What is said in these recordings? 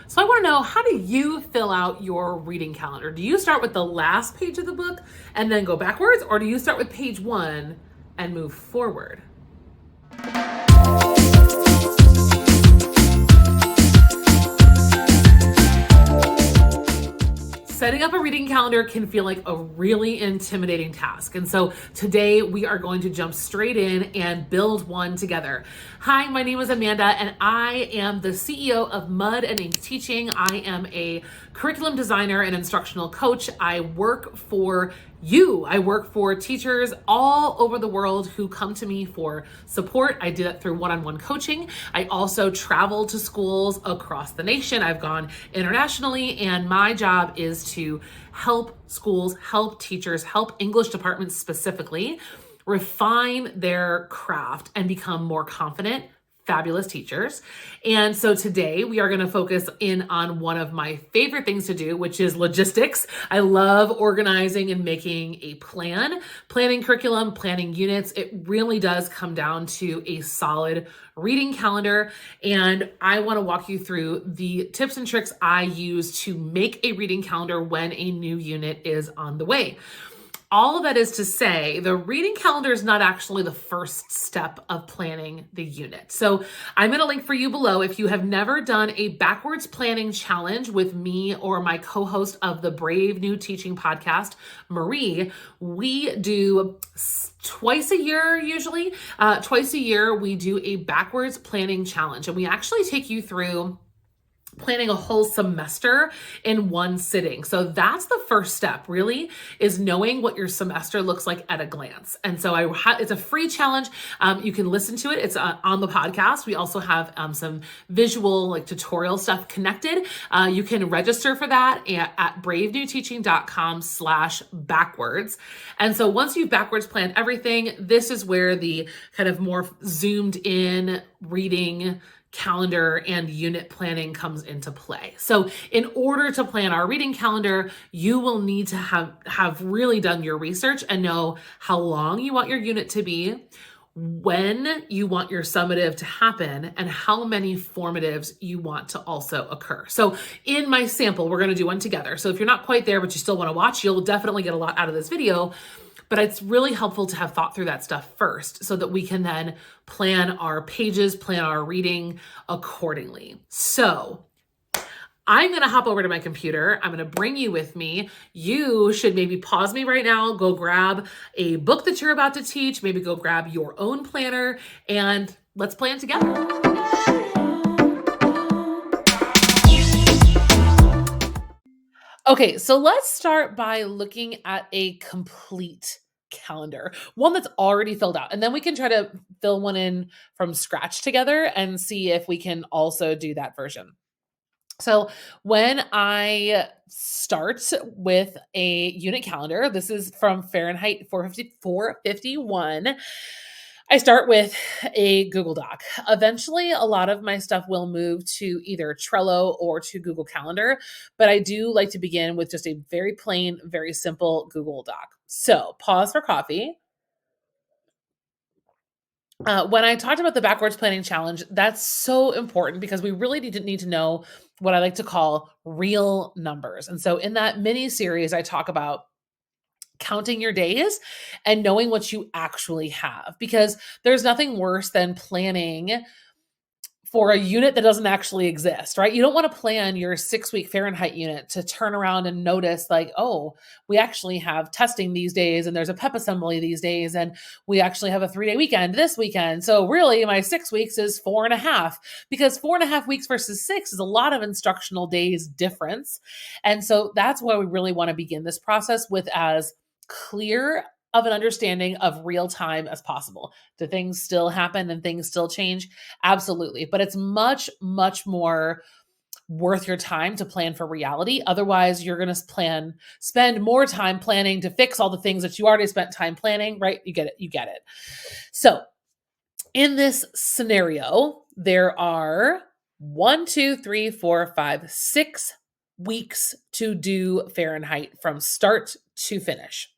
So I want to know, how do you fill out your reading calendar? Do you start with the last page of the book and then go backwards, or do you start with page 1 and move forward? Setting up a reading calendar can feel like a really intimidating task. And so today we are going to jump straight in and build one together. Hi, my name is Amanda, and I am the CEO of Mud and Ink Teaching. I am a curriculum designer and instructional coach. I work for you. I work for teachers all over the world who come to me for support. I do that through one-on-one coaching. I also travel to schools across the nation. I've gone internationally, and my job is to help schools, help teachers, help English departments specifically refine their craft and become more confident, fabulous teachers. And so today we are going to focus in on one of my favorite things to do, which is logistics. I love organizing and making a plan, planning curriculum, planning units. It really does come down to a solid reading calendar. And I want to walk you through the tips and tricks I use to make a reading calendar when a new unit is on the way. All of that is to say, the reading calendar is not actually the first step of planning the unit. So I'm going to link for you below. If you have never done a backwards planning challenge with me or my co-host of the Brave New Teaching podcast, Marie, we do twice a year, usually. Twice a year, we do a backwards planning challenge. And we actually take you through planning a whole semester in one sitting. So that's the first step, really, is knowing what your semester looks like at a glance. And so it's a free challenge. You can listen to it. It's on the podcast. We also have some visual, like tutorial stuff connected. You can register for that at bravenewteaching.com/backwards. And so once you've backwards planned everything, this is where the kind of more zoomed in reading calendar and unit planning comes into play. So in order to plan our reading calendar, you will need to have really done your research and know how long you want your unit to be, when you want your summative to happen, and how many formatives you want to also occur. So in my sample, we're going to do one together. So if you're not quite there, but you still want to watch, you'll definitely get a lot out of this video. But it's really helpful to have thought through that stuff first so that we can then plan our pages, plan our reading accordingly. So I'm going to hop over to my computer. I'm going to bring you with me. You should maybe pause me right now, go grab a book that you're about to teach, maybe go grab your own planner, and let's plan together. Okay, so let's start by looking at a complete calendar, one that's already filled out. And then we can try to fill one in from scratch together and see if we can also do that version. So when I start with a unit calendar, this is from Fahrenheit 451. I start with a Google Doc. Eventually, a lot of my stuff will move to either Trello or to Google Calendar, but I do like to begin with just a very plain, very simple Google Doc. So pause for coffee. When I talked about the backwards planning challenge, that's so important because we really need to know what I like to call real numbers. And so in that mini series, I talk about counting your days and knowing what you actually have, because there's nothing worse than planning for a unit that doesn't actually exist, right? You don't want to plan your 6-week Fahrenheit unit to turn around and notice like, oh, we actually have testing these days and there's a pep assembly these days and we actually have a 3-day weekend this weekend. So really my 6 weeks is 4.5, because 4.5 weeks versus 6 is a lot of instructional days difference. And so that's why we really want to begin this process with as clear of an understanding of real time as possible. Do things still happen and things still change? Absolutely. But it's much, much more worth your time to plan for reality. Otherwise, you're going to spend more time planning to fix all the things that you already spent time planning, right? You get it. So in this scenario, there are 6 weeks to do Fahrenheit from start to finish.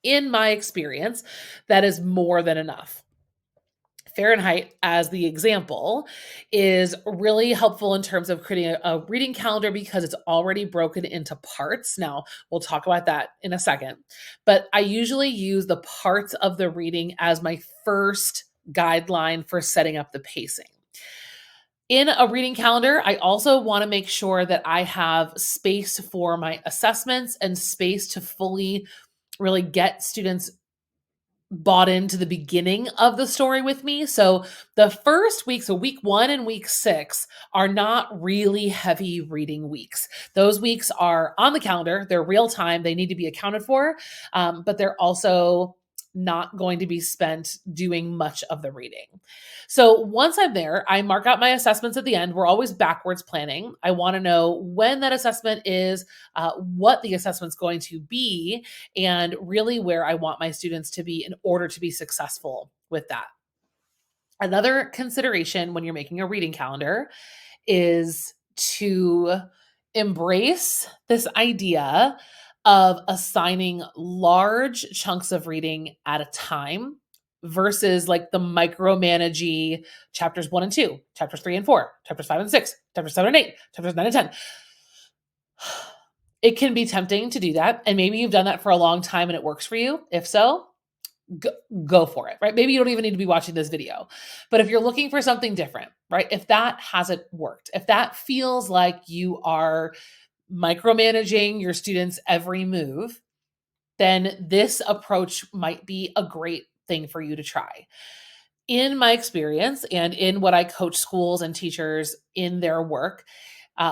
In my experience, that is more than enough. Fahrenheit as the example is really helpful in terms of creating a reading calendar because it's already broken into parts. Now, we'll talk about that in a second. But I usually use the parts of the reading as my first guideline for setting up the pacing. In a reading calendar, I also want to make sure that I have space for my assessments and space to fully really get students bought into the beginning of the story with me. So the first week, so week 1 and week 6 are not really heavy reading weeks. Those weeks are on the calendar. They're real time. They need to be accounted for, but they're also not going to be spent doing much of the reading. So once I'm there, I mark out my assessments at the end. We're always backwards planning. I want to know when that assessment is, what the assessment's going to be, and really where I want my students to be in order to be successful with that. Another consideration when you're making a reading calendar is to embrace this idea of assigning large chunks of reading at a time versus like the micromanaging chapters 1 and 2, chapters 3 and 4, chapters 5 and 6, chapters 7 and 8, chapters 9 and 10. It can be tempting to do that. And maybe you've done that for a long time and it works for you. If so, go for it, right? Maybe you don't even need to be watching this video. But if you're looking for something different, right? If that hasn't worked, if that feels like you are micromanaging your students' every move, then this approach might be a great thing for you to try. In my experience and in what I coach schools and teachers in their work,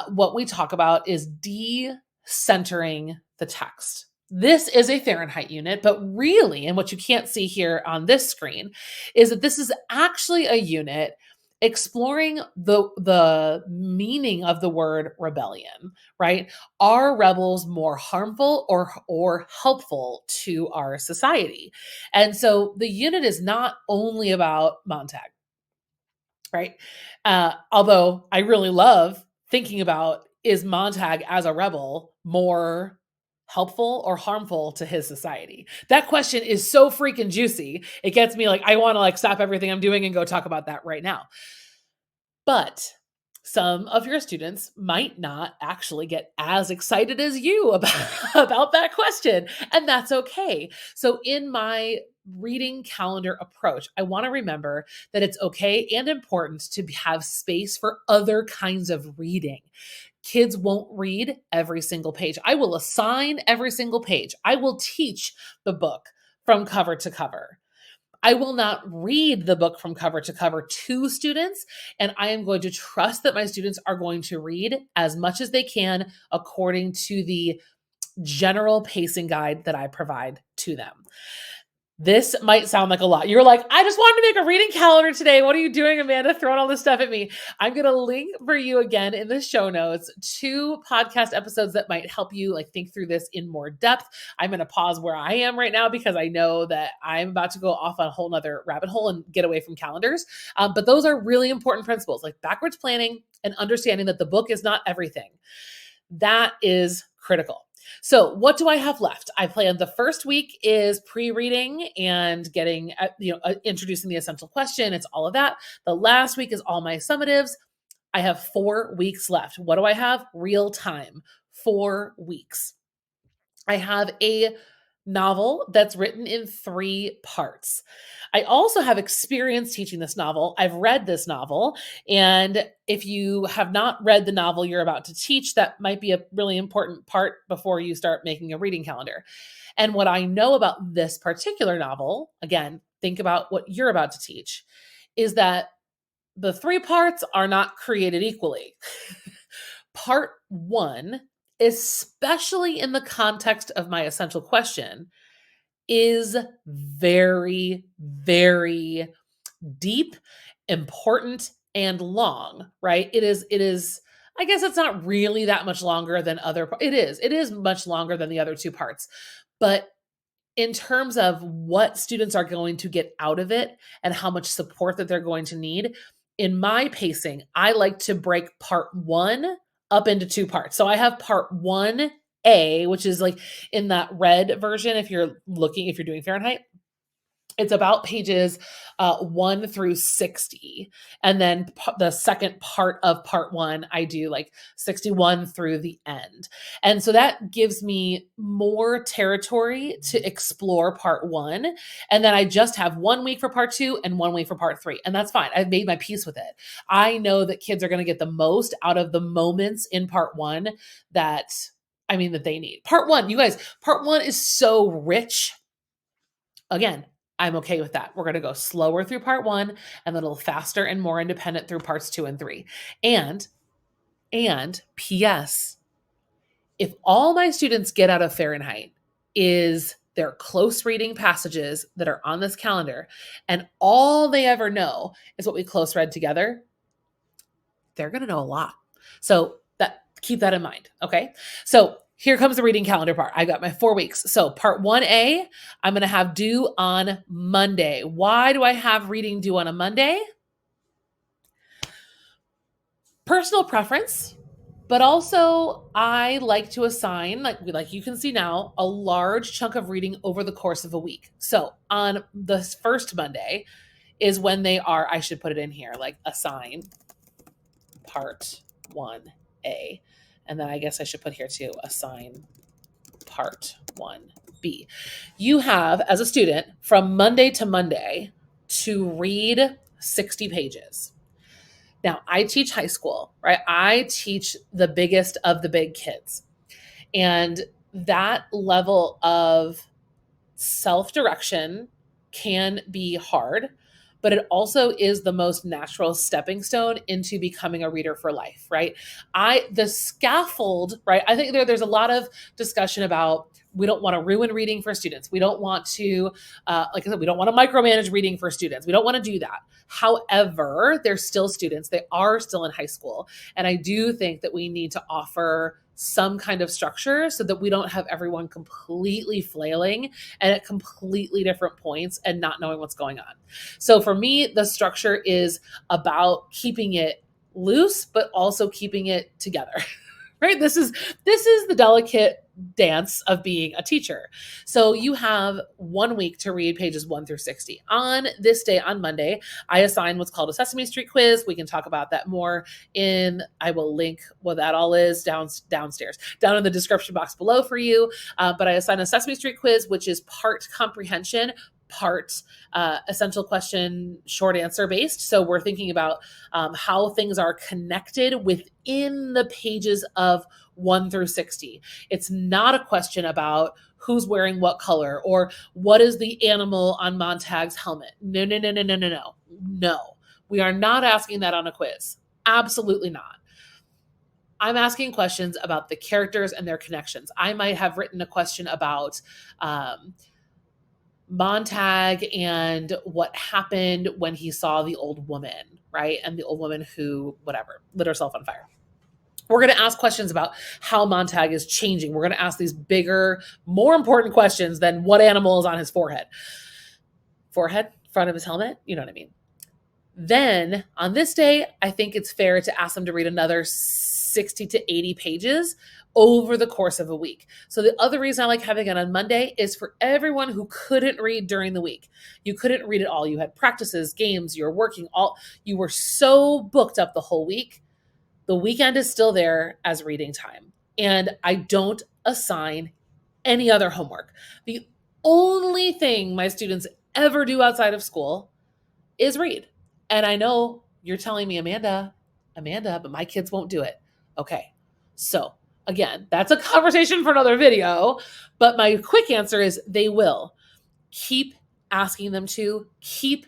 what we talk about is decentering the text. This is a Fahrenheit unit, but really, and what you can't see here on this screen, is that this is actually a unit exploring the meaning of the word rebellion, right? Are rebels more harmful or helpful to our society? And so the unit is not only about Montag, right? Although I really love thinking about, is Montag as a rebel more helpful or harmful to his society? That question is so freaking juicy. It gets me like, I want to like stop everything I'm doing and go talk about that right now. But some of your students might not actually get as excited as you about that question, and that's okay. So in my reading calendar approach, I want to remember that it's okay and important to have space for other kinds of reading. Kids won't read every single page. I will assign every single page. I will teach the book from cover to cover. I will not read the book from cover to cover to students, and I am going to trust that my students are going to read as much as they can according to the general pacing guide that I provide to them. This might sound like a lot. You're like, I just wanted to make a reading calendar today. What are you doing, Amanda? Throwing all this stuff at me. I'm going to link for you again in the show notes 2 podcast episodes that might help you like think through this in more depth. I'm going to pause where I am right now because I know that I'm about to go off on a whole nother rabbit hole and get away from calendars. But those are really important principles, like backwards planning and understanding that the book is not everything. That is critical. So what do I have left? I planned the first week is pre-reading and getting, introducing the essential question. It's all of that. The last week is all my summatives. I have 4 weeks left. What do I have? Real time, 4 weeks. I have a novel that's written in 3 parts. I also have experience teaching this novel. I've read this novel. And if you have not read the novel you're about to teach, that might be a really important part before you start making a reading calendar. And what I know about this particular novel, again, think about what you're about to teach, is that the 3 parts are not created equally. Part 1, especially in the context of my essential question, is very, very deep, important, and long, right? It is, I guess it's not really that much longer than it is much longer than the other 2 parts. But in terms of what students are going to get out of it and how much support that they're going to need, in my pacing, I like to break part 1 up into 2 parts. So I have part 1A, which is like in that red version, if you're doing Fahrenheit. It's about pages 1 through 60. And then the second part of part 1, I do like 61 through the end. And so that gives me more territory to explore part 1. And then I just have 1 week for part 2 and 1 week for part 3. And that's fine. I've made my peace with it. I know that kids are going to get the most out of the moments in part 1 that they need. Part 1, you guys, part 1 is so rich. Again, I'm okay with that. We're going to go slower through part 1 and then a little faster and more independent through parts 2 and 3. And P.S., if all my students get out of Fahrenheit is their close reading passages that are on this calendar, and all they ever know is what we close read together, they're going to know a lot. So keep that in mind. Okay. So here comes the reading calendar part. I got my 4 weeks. So part 1A, I'm going to have due on Monday. Why do I have reading due on a Monday? Personal preference, but also I like to assign, like you can see now, a large chunk of reading over the course of a week. So on the first Monday is when they are, I should put it in here, like assign part 1A. And then I guess I should put here too, assign part 1B. You have, as a student, from Monday to Monday to read 60 pages. Now, I teach high school, right? I teach the biggest of the big kids. And that level of self-direction can be hard, but it also is the most natural stepping stone into becoming a reader for life, right? The scaffold, right? I think there's a lot of discussion about we don't want to ruin reading for students. We don't want to, like I said, we don't want to micromanage reading for students. We don't want to do that. However, they're still students. They are still in high school. And I do think that we need to offer some kind of structure so that we don't have everyone completely flailing and at completely different points and not knowing what's going on. So for me, the structure is about keeping it loose, but also keeping it together, right? This is the delicate dance of being a teacher. So you have 1 week to read pages 1 through 60. On this day, on Monday, I assign what's called a Sesame Street quiz. We can talk about that more I will link what that all is downstairs, down in the description box below for you. But I assign a Sesame Street quiz, which is part comprehension, part essential question, short answer based. So we're thinking about how things are connected within the pages of 1 through 60. It's not a question about who's wearing what color or what is the animal on Montag's helmet. No. No, we are not asking that on a quiz. Absolutely not. I'm asking questions about the characters and their connections. I might have written a question about Montag and what happened when he saw the old woman, right? And the old woman who, lit herself on fire. We're going to ask questions about how Montag is changing. We're going to ask these bigger, more important questions than what animal is on his forehead. Forehead, front of his helmet, you know what I mean? Then on this day, I think it's fair to ask them to read another 60 to 80 pages over the course of a week. So the other reason I like having it on Monday is for everyone who couldn't read during the week. You couldn't read it all. You had practices, games, you were working you were so booked up the whole week. The weekend is still there as reading time. And I don't assign any other homework. The only thing my students ever do outside of school is read. And I know you're telling me, Amanda, but my kids won't do it. Okay. So again, that's a conversation for another video, but my quick answer is they will. Keep asking them to, keep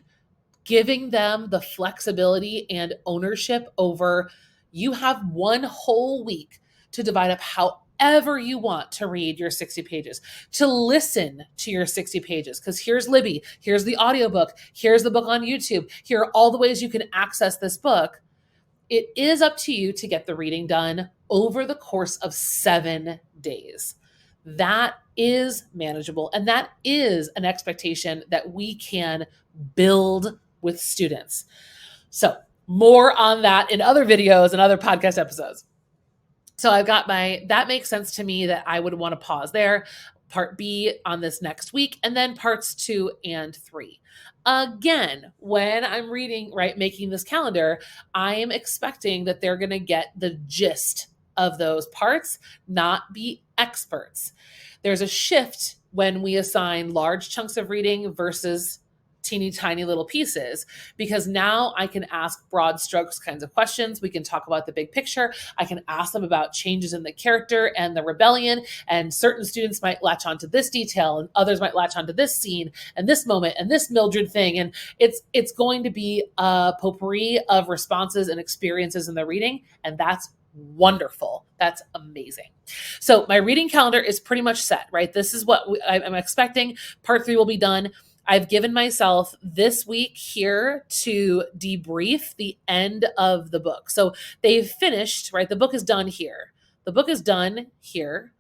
giving them the flexibility and ownership over. You have 1 whole week to divide up however you want to read your 60 pages, to listen to your 60 pages. Because here's Libby, here's the audiobook, here's the book on YouTube, here are all the ways you can access this book. It is up to you to get the reading done over the course of 7 days. That is manageable. And that is an expectation that we can build with students. So more on that in other videos and other podcast episodes. So I've got that makes sense to me that I would want to pause there. part B on this next week, and then parts 2 and 3. Again, when I'm reading, right, making this calendar, I am expecting that they're going to get the gist of those parts, not be experts. There's a shift when we assign large chunks of reading versus teeny tiny little pieces, because now I can ask broad strokes kinds of questions. We can talk about the big picture. I can ask them about changes in the character and the rebellion, and certain students might latch onto this detail and others might latch onto this scene and this moment and this Mildred thing. And it's going to be a potpourri of responses and experiences in the reading, and that's wonderful. That's amazing. So my reading calendar is pretty much set, right? This is what I'm expecting. Part 3 will be done. I've given myself this week here to debrief the end of the book. So they've finished, right? The book is done here. The book is done here.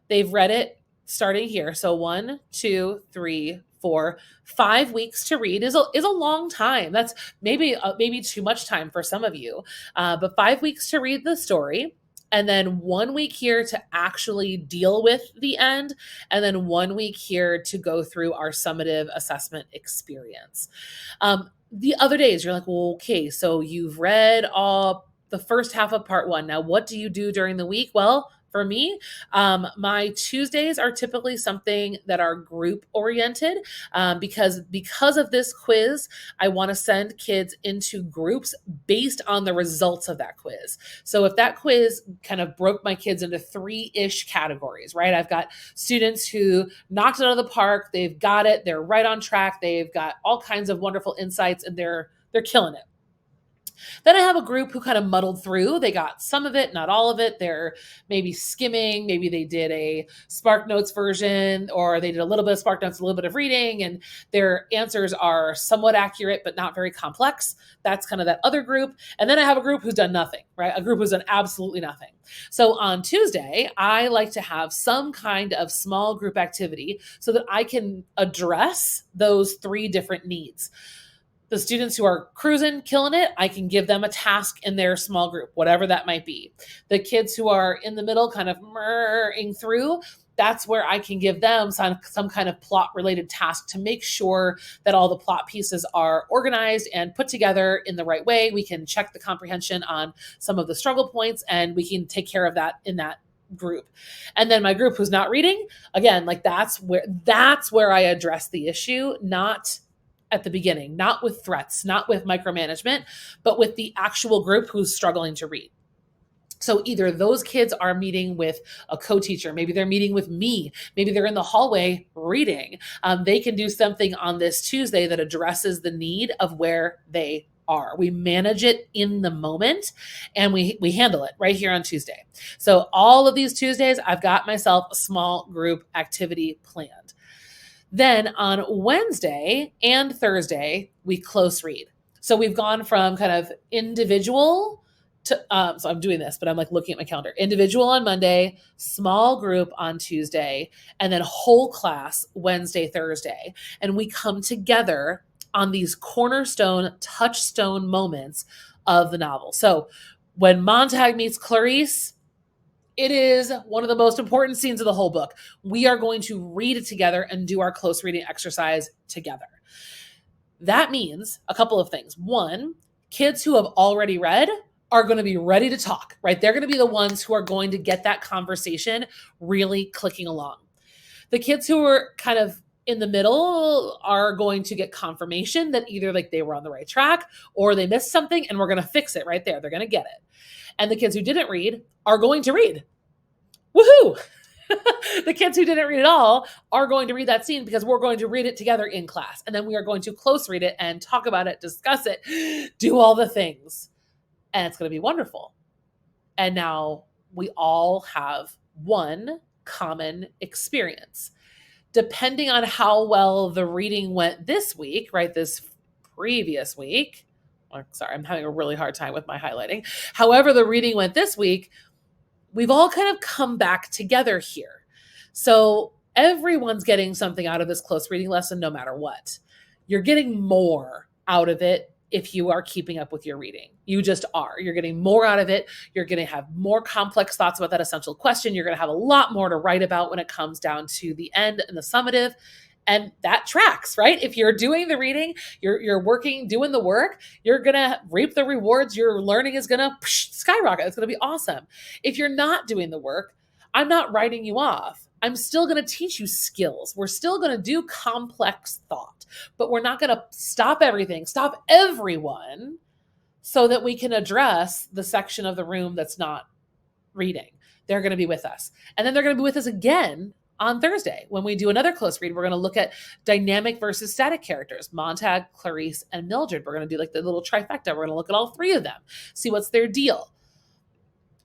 They've read it starting here. So 1, 2, 3, 4, 5 weeks to read is a long time. That's maybe too much time for some of you, but 5 weeks to read the story. And then 1 week here to actually deal with the end. And then 1 week here to go through our summative assessment experience. The other days, you're like, well, okay, so you've read all the first half of part 1. Now, what do you do during the week? Well, for me, my Tuesdays are typically something that are group oriented, because of this quiz, I want to send kids into groups based on the results of that quiz. So if that quiz kind of broke my kids into 3-ish categories, right? I've got students who knocked it out of the park. They've got it. They're right on track. They've got all kinds of wonderful insights and they're killing it. Then I have a group who kind of muddled through. They got some of it, not all of it. They're maybe skimming. Maybe they did a SparkNotes version, or they did a little bit of SparkNotes, a little bit of reading, and their answers are somewhat accurate, but not very complex. That's kind of that other group. And then I have a group who's done nothing, right? A group who's done absolutely nothing. So on Tuesday, I like to have some kind of small group activity so that I can address those 3 different needs. The students who are cruising, killing it, I can give them a task in their small group, whatever that might be. The kids who are in the middle, kind of murring through, that's where I can give them some kind of plot-related task to make sure that all the plot pieces are organized and put together in the right way. We can check the comprehension on some of the struggle points, and we can take care of that in that group. And then my group who's not reading, again, like that's where I address the issue, not at the beginning, not with threats, not with micromanagement, but with the actual group who's struggling to read. So either those kids are meeting with a co-teacher, maybe they're meeting with me, maybe they're in the hallway reading. They can do something on this Tuesday that addresses the need of where they are. We manage it in the moment and we handle it right here on Tuesday. So all of these Tuesdays, I've got myself a small group activity planned. Then on Wednesday and Thursday, we close read. So we've gone from kind of individual to, so I'm doing this, but I'm like looking at my calendar. Individual on Monday, small group on Tuesday, and then whole class Wednesday, Thursday. And we come together on these cornerstone, touchstone moments of the novel. So when Montag meets Clarice, it is one of the most important scenes of the whole book. We are going to read it together and do our close reading exercise together. That means a couple of things. One, kids who have already read are going to be ready to talk, right? They're going to be the ones who are going to get that conversation really clicking along. The kids who are kind of in the middle are going to get confirmation that either like they were on the right track or they missed something, and we're going to fix it right there. They're going to get it. And the kids who didn't read are going to read. Woohoo! The kids who didn't read at all are going to read that scene because we're going to read it together in class. And then we are going to close read it and talk about it, discuss it, do all the things. And it's going to be wonderful. And now we all have one common experience. Depending on how well the reading went this week, right, this previous week, sorry, I'm having a really hard time with my highlighting. However the reading went this week, we've all kind of come back together here. So everyone's getting something out of this close reading lesson no matter what. You're getting more out of it if you are keeping up with your reading. You just are. You're getting more out of it. You're going to have more complex thoughts about that essential question. You're going to have a lot more to write about when it comes down to the end and the summative. And that tracks, right? If you're doing the reading, you're working, doing the work, you're going to reap the rewards. Your learning is going to skyrocket. It's going to be awesome. If you're not doing the work, I'm not writing you off. I'm still going to teach you skills. We're still going to do complex thought, but we're not going to stop everything, stop everyone, so that we can address the section of the room that's not reading. They're going to be with us. And then they're going to be with us again on Thursday when we do another close read. We're going to look at dynamic versus static characters, Montag, Clarice, and Mildred. We're going to do like the little trifecta. We're going to look at all three of them, see what's their deal.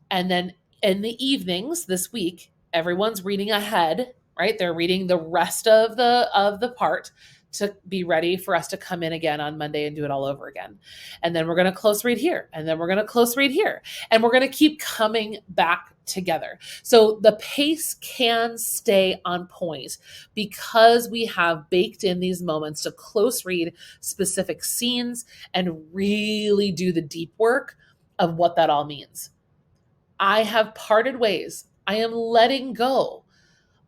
And then in the evenings this week, everyone's reading ahead, right? They're reading the rest of the part to be ready for us to come in again on Monday and do it all over again. And then we're going to close read here. And then we're going to close read here. And we're going to keep coming back together. So the pace can stay on point because we have baked in these moments to close read specific scenes and really do the deep work of what that all means. I have parted ways. I am letting go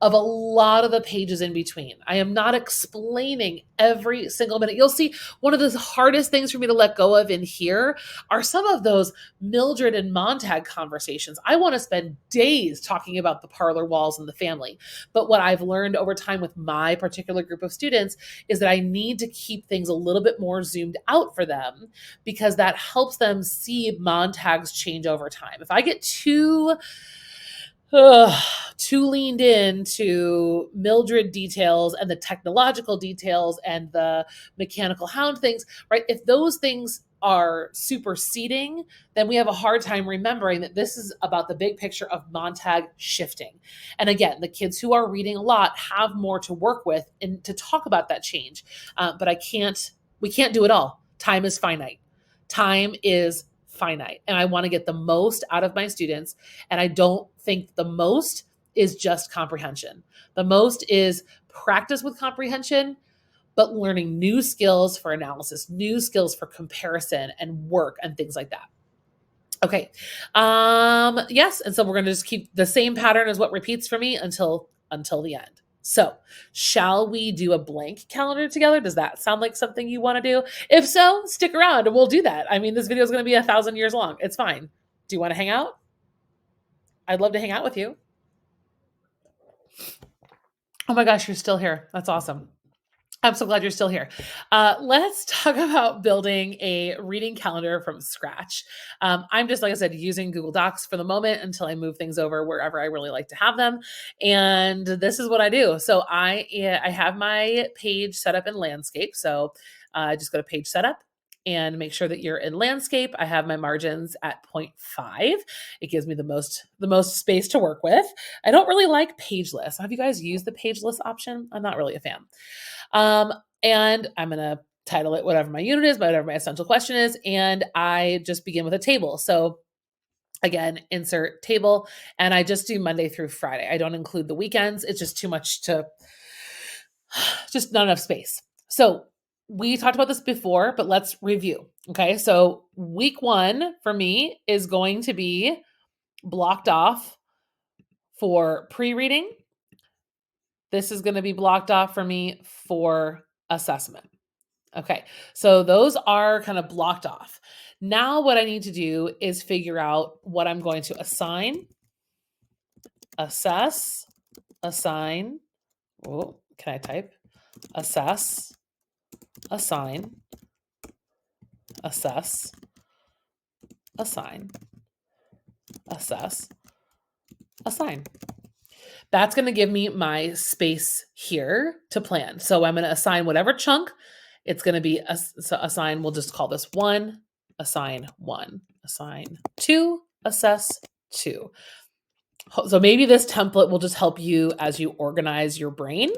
of a lot of the pages in between. I am not explaining every single minute. You'll see one of the hardest things for me to let go of in here are some of those Mildred and Montag conversations. I want to spend days talking about the parlor walls and the family. But what I've learned over time with my particular group of students is that I need to keep things a little bit more zoomed out for them because that helps them see Montag's change over time. If I get too leaned into Mildred details and the technological details and the mechanical hound things, right? If those things are superseding, then we have a hard time remembering that this is about the big picture of Montag shifting. And again, the kids who are reading a lot have more to work with and to talk about that change. But we can't do it all. Time is finite. Time is finite. And I want to get the most out of my students. And I don't think the most is just comprehension. The most is practice with comprehension, but learning new skills for analysis, new skills for comparison and work and things like that. Okay. Yes. And so we're going to just keep the same pattern as what repeats for me until the end. So shall we do a blank calendar together? Does that sound like something you want to do? If so, stick around and we'll do that. I mean, this video is going to be 1,000 years long. It's fine. Do you want to hang out? I'd love to hang out with you. Oh my gosh, you're still here. That's awesome. I'm so glad you're still here. Let's talk about building a reading calendar from scratch. I'm just, like I said, using Google Docs for the moment until I move things over wherever I really like to have them. And this is what I do. So I have my page set up in landscape. So just go to page setup and make sure that you're in landscape. I have my margins at 0.5. It gives me the most space to work with. I don't really like page lists. Have you guys used the page list option? I'm not really a fan. And I'm going to title it whatever my unit is, whatever my essential question is. And I just begin with a table. So again, insert table, and I just do Monday through Friday. I don't include the weekends. It's just too much just not enough space. So we talked about this before, but let's review. Okay. So week 1 for me is going to be blocked off for pre-reading. This is going to be blocked off for me for assessment. Okay, so those are kind of blocked off. Now what I need to do is figure out what I'm going to assign, assess, assign. Oh, can I type? Assess, assign, assess, assign, assess, assign. That's going to give me my space here to plan. So I'm going to assign whatever chunk. It's going to be assign. We'll just call this 1, assign 1, assign 2, assess 2. So maybe this template will just help you as you organize your brain.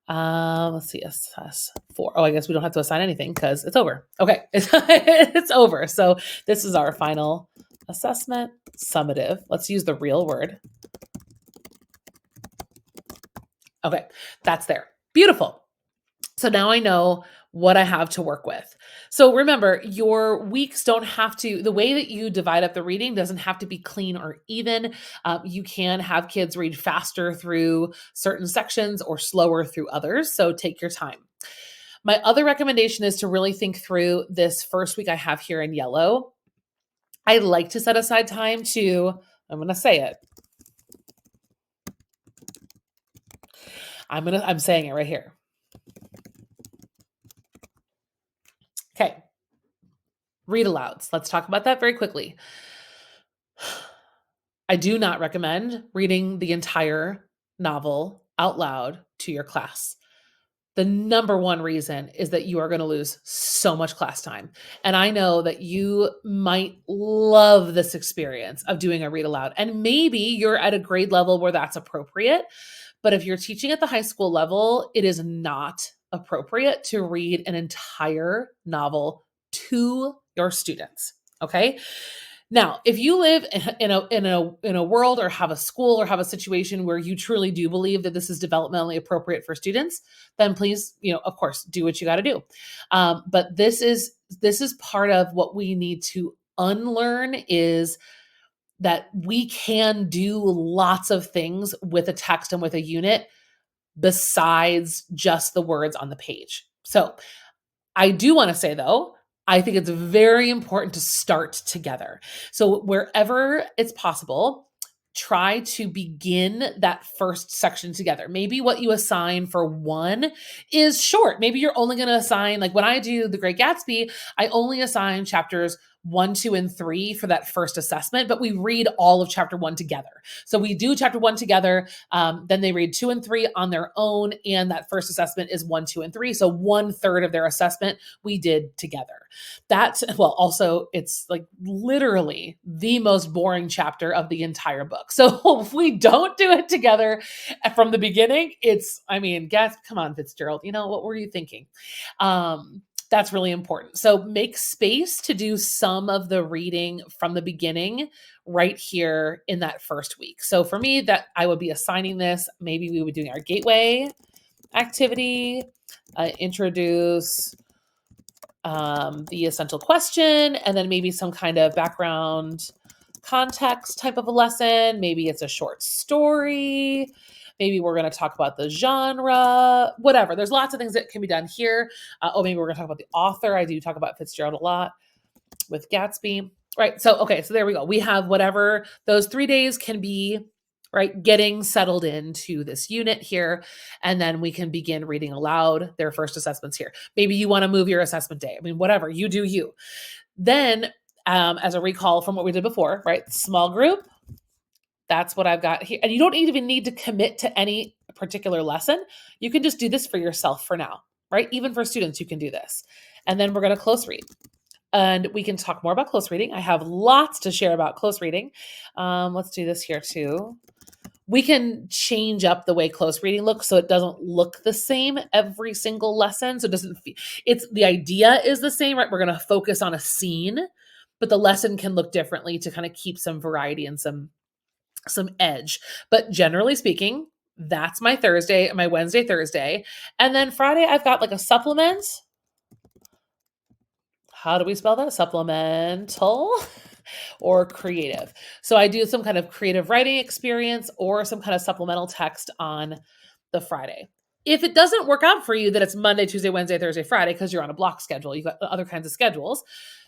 Let's see, assess 4. Oh, I guess we don't have to assign anything because it's over. Okay, it's over. So this is our final assessment summative. Let's use the real word. Okay, that's there. Beautiful. So now I know what I have to work with. So remember, your weeks don't have to, the way that you divide up the reading doesn't have to be clean or even. You can have kids read faster through certain sections or slower through others. So take your time. My other recommendation is to really think through this first week I have here in yellow. I like to set aside time to, I'm going to say it. I'm saying it right here. Okay. Read alouds. Let's talk about that very quickly. I do not recommend reading the entire novel out loud to your class. The number one reason is that you are going to lose so much class time. And I know that you might love this experience of doing a read aloud. And maybe you're at a grade level where that's appropriate. But if you're teaching at the high school level, it is not appropriate to read an entire novel to your students. Okay. Now, if you live in a world or have a school or have a situation where you truly do believe that this is developmentally appropriate for students, then please, of course, do what you got to do. But this is part of what we need to unlearn, is that we can do lots of things with a text and with a unit besides just the words on the page. So I do want to say, though, I think it's very important to start together. So wherever it's possible, try to begin that first section together. Maybe what you assign for one is short. Maybe you're only going to assign, like when I do The Great Gatsby, I only assign chapters 1, 2, and 3 for that first assessment, but we read all of chapter 1 together. So we do chapter 1 together, then they read 2 and 3 on their own, and that first assessment is 1, 2, and 3. So 1/3 of their assessment we did together. Also it's like literally the most boring chapter of the entire book. So if we don't do it together from the beginning, come on, Fitzgerald, what were you thinking? That's really important. So make space to do some of the reading from the beginning right here in that first week. So for me, that I would be assigning this, maybe we would be doing our gateway activity, introduce the essential question, and then maybe some kind of background context type of a lesson. Maybe it's a short story. Maybe we're going to talk about the genre, whatever. There's lots of things that can be done here. Maybe we're going to talk about the author. I do talk about Fitzgerald a lot with Gatsby. Right. So there we go. We have whatever those 3 days can be, right? Getting settled into this unit here. And then we can begin reading aloud their first assessments here. Maybe you want to move your assessment day. Whatever, you do you. Then as a recall from what we did before, right? Small group. That's what I've got here. And you don't even need to commit to any particular lesson. You can just do this for yourself for now, right? Even for students, you can do this. And then we're going to close read. And we can talk more about close reading. I have lots to share about close reading. Let's do this here too. We can change up the way close reading looks so it doesn't look the same every single lesson. So it doesn't the idea is the same, right? We're going to focus on a scene, but the lesson can look differently to kind of keep some variety and some edge. But generally speaking, that's my Wednesday, Thursday. And then Friday, I've got like a supplement. How do we spell that? Supplemental or creative. So I do some kind of creative writing experience or some kind of supplemental text on the Friday. If it doesn't work out for you that it's Monday, Tuesday, Wednesday, Thursday, Friday, because you're on a block schedule, you've got other kinds of schedules,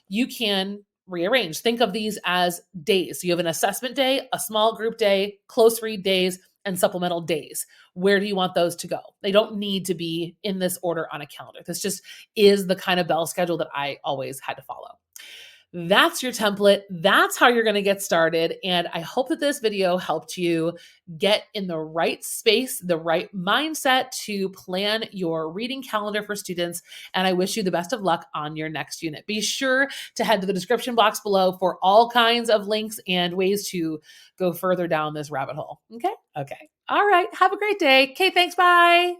you can rearrange. Think of these as days. So you have an assessment day, a small group day, close read days, and supplemental days. Where do you want those to go? They don't need to be in this order on a calendar. This just is the kind of bell schedule that I always had to follow. That's your template. That's how you're going to get started. And I hope that this video helped you get in the right space, the right mindset to plan your reading calendar for students. And I wish you the best of luck on your next unit. Be sure to head to the description box below for all kinds of links and ways to go further down this rabbit hole. Okay. All right. Have a great day. Okay. Thanks. Bye.